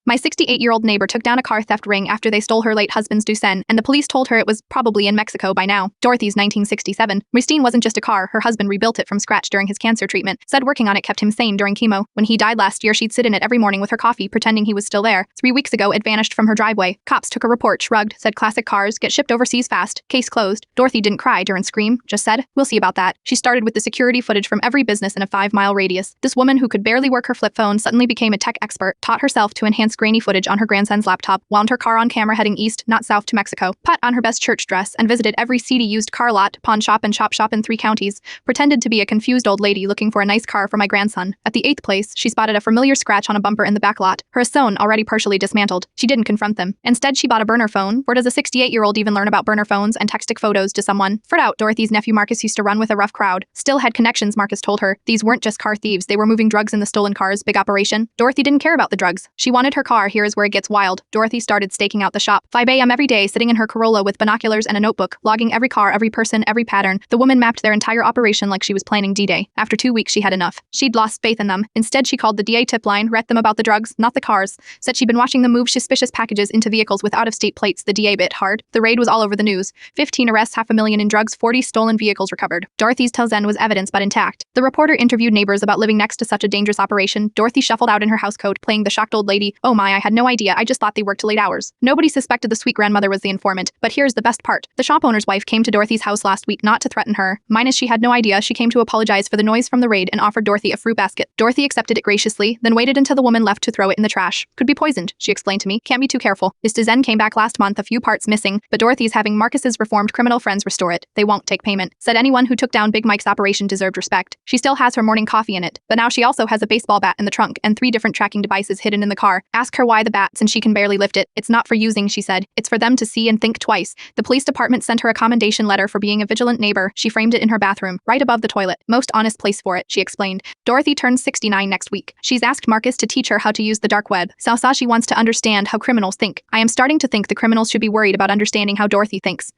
My 68-year-old neighbor took down a car theft ring after they stole her late husband's Ducen, and the police told her it was probably in Mexico by now. Dorothy's 1967. Ristine wasn't just a car, her husband rebuilt it from scratch during his cancer treatment. Said working on it kept him sane during chemo. When he died last year, she'd sit in it every morning with her coffee, pretending he was still there. 3 weeks ago, it vanished from her driveway. Cops took a report, shrugged, said classic cars get shipped overseas fast. Case closed. Dorothy didn't cry during scream, just said, "We'll see about that." She started with the security footage from every business in a 5-mile radius. This woman who could barely work her flip phone suddenly became a tech expert, taught herself to enhance grainy footage on her grandson's laptop, wound her car on camera heading east, not south to Mexico, put on her best church dress, and visited every seedy used car lot, pawn shop and chop shop in 3 counties, pretended to be a confused old lady looking for a nice car for my grandson. At the 8th place, she spotted a familiar scratch on a bumper in the back lot, her Ason already partially dismantled. She didn't confront them. Instead, she bought a burner phone. Where does a 68-year-old even learn about burner phones and texting photos to someone? Fret out, Dorothy's nephew Marcus used to run with a rough crowd. Still had connections, Marcus told her. These weren't just car thieves, they were moving drugs in the stolen cars, big operation. Dorothy didn't care about the drugs. She wanted her car. Here is where it gets wild. Dorothy started staking out the shop. 5 a.m. every day, sitting in her Corolla with binoculars and a notebook, logging every car, every person, every pattern. The woman mapped their entire operation like she was planning D-Day. After 2 weeks, she had enough. She'd lost faith in them. Instead, she called the DA tip line, read them about the drugs, not the cars. Said she'd been watching them move suspicious packages into vehicles with out-of-state plates. The DA bit hard. The raid was all over the news. 15 arrests, $500,000 in drugs, 40 stolen vehicles recovered. Dorothy's Telzen was evidence but intact. The reporter interviewed neighbors about living next to such a dangerous operation. Dorothy shuffled out in her housecoat, playing the shocked old lady. "Oh my, I had no idea. I just thought they worked till late hours." Nobody suspected the sweet grandmother was the informant. But here's the best part. The shop owner's wife came to Dorothy's house last week not to threaten her. Minus she had no idea. She came to apologize for the noise from the raid and offered Dorothy a fruit basket. Dorothy accepted it graciously, then waited until the woman left to throw it in the trash. "Could be poisoned," she explained to me. "Can't be too careful." This Ducen came back last month, a few parts missing, but Dorothy's having Marcus's reformed criminal friends restore it. They won't take payment. Said anyone who took down Big Mike's operation deserved respect. She still has her morning coffee in it, but now she also has a baseball bat in the trunk and 3 different tracking devices hidden in the car. Ask her why the bat, since she can barely lift it. "It's not for using," she said. "It's for them to see and think twice." The police department sent her a commendation letter for being a vigilant neighbor. She framed it in her bathroom, right above the toilet. "Most honest place for it," she explained. Dorothy turns 69 next week. She's asked Marcus to teach her how to use the dark web. She wants to understand how criminals think. I am starting to think the criminals should be worried about understanding how Dorothy thinks.